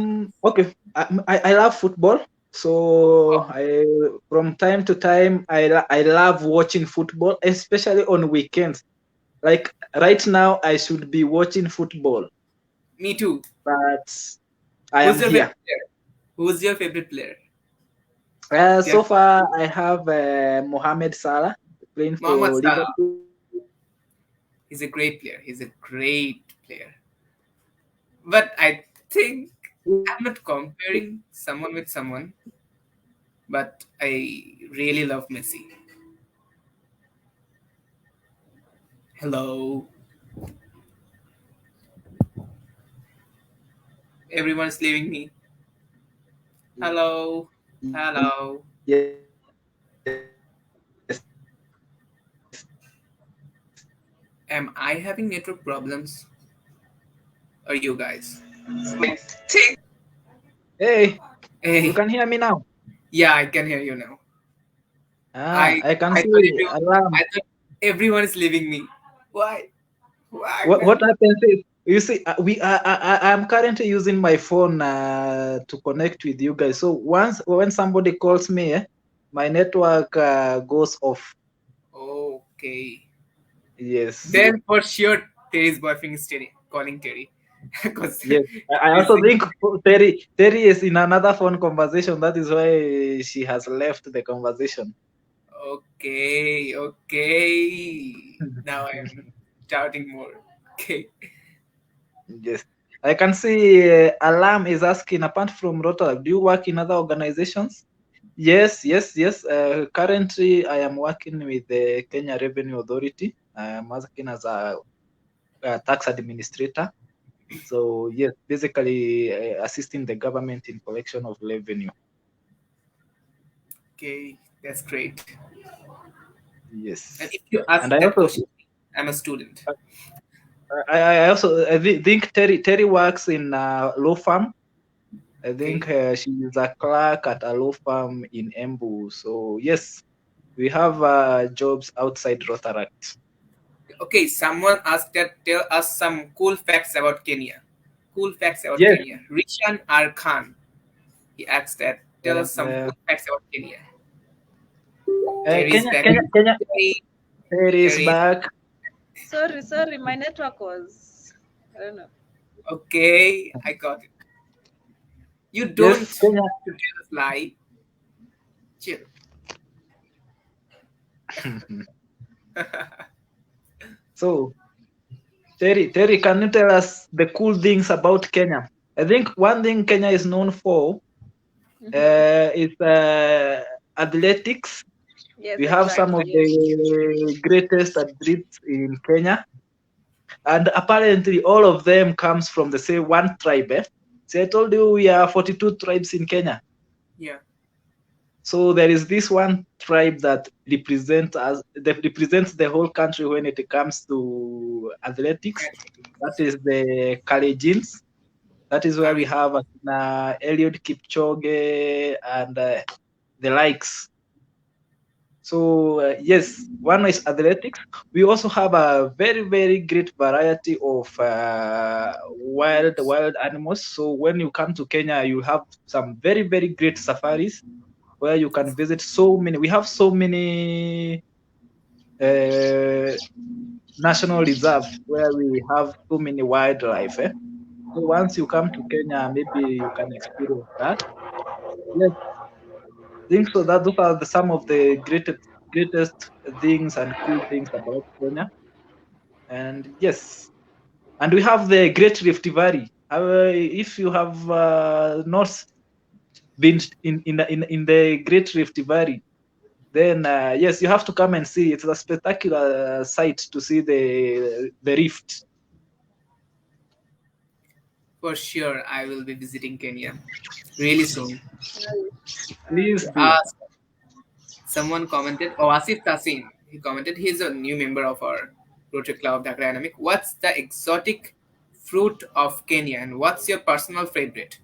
Okay. I love football. So I from time to time I love watching football, especially on weekends. Like right now, I should be watching football, me too. but I Who's am your favorite here. player? Who's your favorite player? So Yeah, far, I have Mohamed Salah playing Mohammad for Salah. Liverpool. He's a great player. He's a great player. But I think I'm not comparing someone with someone, but I really love Messi. Hello. Everyone's leaving me. Hello. Hello. Yes. Am I having network problems? Or you guys? Hey, you Hey, can hear me now? yeah, I can hear you now. Ah, I can I thought see alarm. I thought everyone is leaving me. Why? Why, What man? happens is, you see, I'm currently using my phone to connect with you guys. So once when somebody calls me, my network goes off. Okay. Yes, Then for sure Terry's boyfriend is Terry calling Terry. Because yes. I also think Terry is in another phone conversation. That is why she has left the conversation. okay. Now I'm doubting more. Okay. Yes. I can see Alarm is asking, apart from Rotaract, do you work in other organizations? Yes. Currently, I am working with the Kenya Revenue Authority. I am working as a tax administrator. So, yes, basically assisting the government in collection of revenue. Okay, that's great. And Yes. if you And ask I that also question, I'm a student. I think Terry works in a law firm. I think Okay. she is a clerk at a law firm in Embu. So yes, we have jobs outside Rotaract. Okay, someone asked that tell us some cool facts about Kenya. Cool facts about Yes. Kenya. Rishan R. Khan. He asked that tell us some Uh, cool facts about Kenya. Terry's back. Kenya is Terry. back. Sorry, my network was, I don't know. Okay, I got it. You don't Yes, Kenya. tell us lie. Chill. So, Terry, can you tell us the cool things about Kenya? I think one thing Kenya is known for is athletics. Yes, We have some of the greatest athletes in Kenya. And apparently all of them comes from the same one tribe. See, I told you we are 42 tribes in Kenya. Yeah. So there is this one tribe that represents the whole country when it comes to athletics. That is the Kalejins. That is where we have Eliud Kipchoge and the likes. So yes, one is athletics. We also have a very, very great variety of wild animals. So when you come to Kenya, you have some very, very great safaris where you can visit so many. We have so many national reserves where we have so many wildlife. So once you come to Kenya, maybe you can experience that. Yes, I think so. That those are some of the greatest things and cool things about Kenya. And yes, and we have the Great Rift Valley. If you have not been in the Great Rift Valley, then yes, you have to come and see. It's a spectacular sight to see the rift. For sure, I will be visiting Kenya really soon. Please do. Someone commented, Asif Tasin. He commented, he's a new member of our Rotary Club Dhaka Dynamic. What's the exotic fruit of Kenya and what's your personal favorite?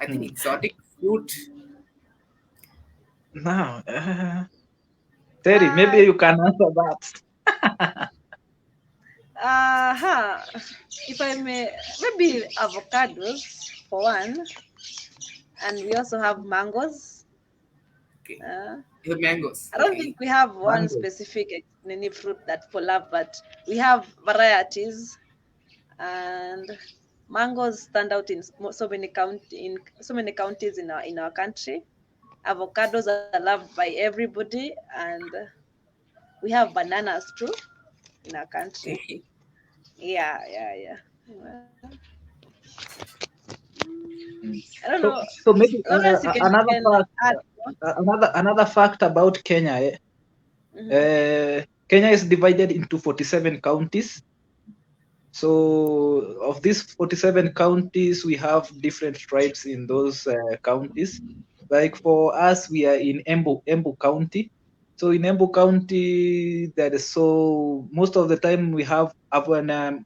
I think exotic fruit. Now, Terry, maybe you can answer that. If I may, maybe avocados for one, and we also have mangoes. Okay. You have mangoes. I don't think we have one specific fruit that for love, but we have varieties, and mangoes stand out in so many counties in our country. Avocados are loved by everybody, and we have bananas too in our country. Okay. Yeah. I don't know. So maybe another fact about Kenya. Kenya is divided into 47 counties. So of these 47 counties, we have different tribes in those counties. Like for us, we are in Embu County. So in Embu County, most of the time we have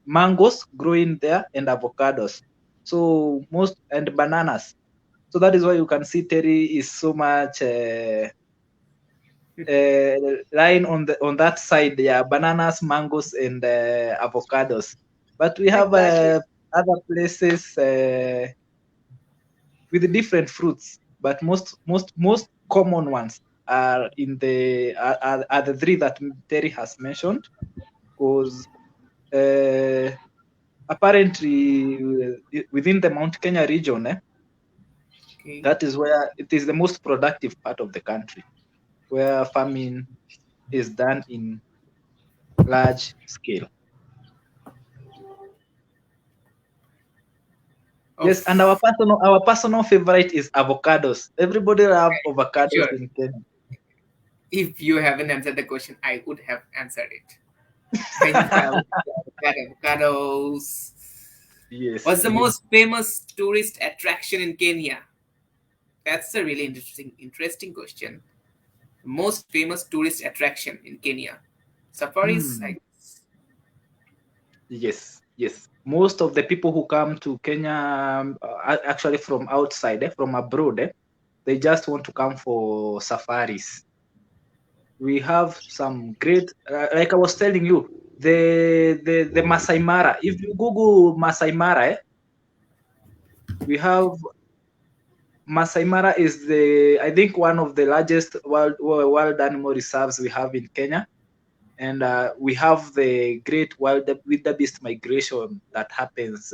mangoes growing there and avocados. So and bananas. So that is why you can see Terry is so much lying on that side. Yeah, bananas, mangoes, and avocados. But we have other places with different fruits. But most common ones are are the three that Terry has mentioned, because apparently within the Mount Kenya region, that is where it is the most productive part of the country, where farming is done in large scale. Yes, and our personal favorite is avocados. Everybody loves avocados in Kenya. If you haven't answered the question, I would have answered it. Avocados. Yes. What's the most famous tourist attraction in Kenya? That's a really interesting question. Most famous tourist attraction in Kenya? Safaris, I guess. Yes. Most of the people who come to Kenya are actually from outside, from abroad. They just want to come for safaris. We have some great, like I was telling you, the Masai Mara. If you Google Masai Mara, we have Masai Mara is I think one of the largest wild animal reserves we have in Kenya, and we have the great wildebeest migration that happens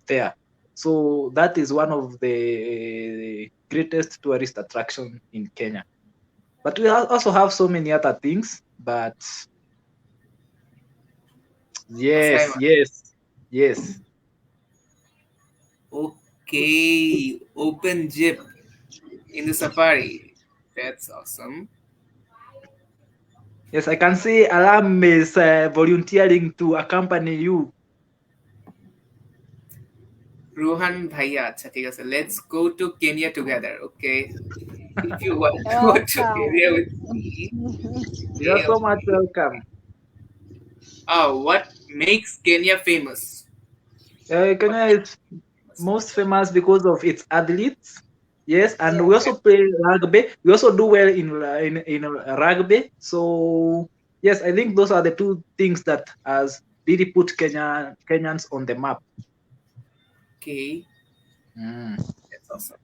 there. So that is one of the greatest tourist attraction in Kenya. But we also have so many other things. But Masai yes, Mara. yes, yes. Okay, open jeep in the safari. That's awesome. Yes, I can see Alam is volunteering to accompany you. Ruhan bhaiya, acha thik ase. Let's go to Kenya together, okay? If you want to go to Welcome. Kenya with me, You are okay, so much okay. welcome. What makes Kenya famous? What Kenya makes is it famous? most famous because of its athletes. Yes, and we Yes. also play rugby. We also do well in rugby. So yes, I think those are the two things that has really put Kenyans on the map. Okay, Mm. that's awesome.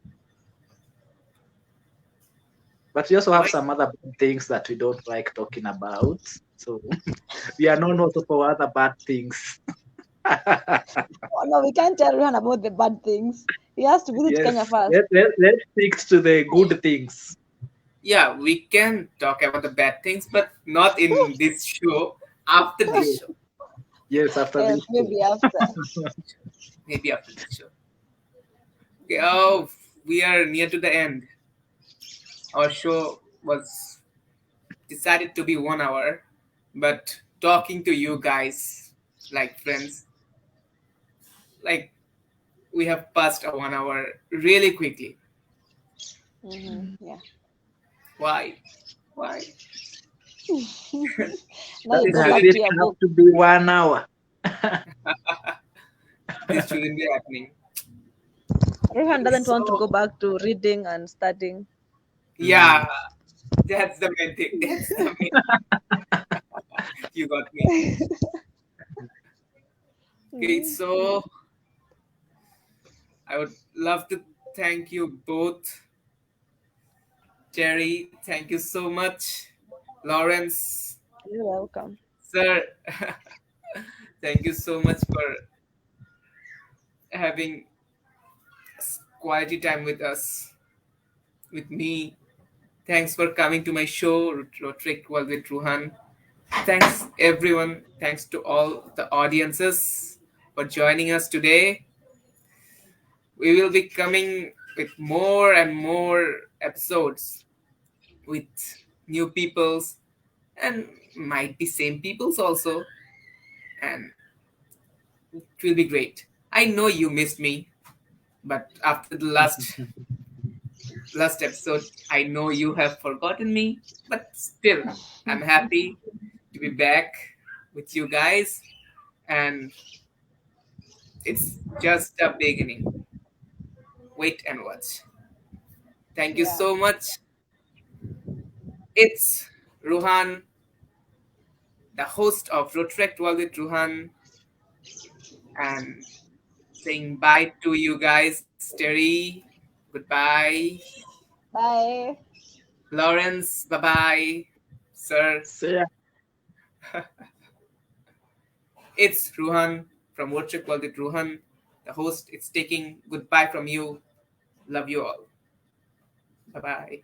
But we also have Why? some other bad things that we don't like talking about. So we are known also for other bad things. Oh, no, we can't tell Ruhan about the bad things. He has to visit Yes, Kenya first. let's stick to the good things. Yeah, we can talk about the bad things, but not in this show. After this Yes, show, yes, after Yes, this show. maybe after. maybe after this show. Okay. Oh, we are near to the end. Our show was decided to be 1 hour, but talking to you guys like friends, like we have passed a 1 hour really quickly. Yeah. Why? Why? Now you This go Does back shouldn't to it your have book. to be 1 hour? this shouldn't be happening. Ruhan Okay, doesn't want to so go back to reading and studying. yeah, that's the main thing. That's the main. You got me. Okay, Mm, so I would love to thank you both, Jerry. Thank you so much, Lawrence, You're welcome. sir. Thank you so much for having quality time with us, with me. Thanks for coming to my show, Rotaract World with Ruhan. Thanks, everyone. Thanks to all the audiences for joining us today. We will be coming with more and more episodes with new peoples and might be same peoples also. And it will be great. I know you missed me, but after the last episode, I know you have forgotten me, but still, I'm happy to be back with you guys, and it's just a beginning. Wait and watch. Thank you Yeah. so much. It's Ruhan, the host of Rotaract World with Ruhan, and saying bye to you guys. Terry, goodbye. Bye. Lawrence, bye bye. Sir, So yeah, it's Ruhan from Rotaract World with Ruhan, the host. It's taking goodbye from you. Love you all. Bye bye.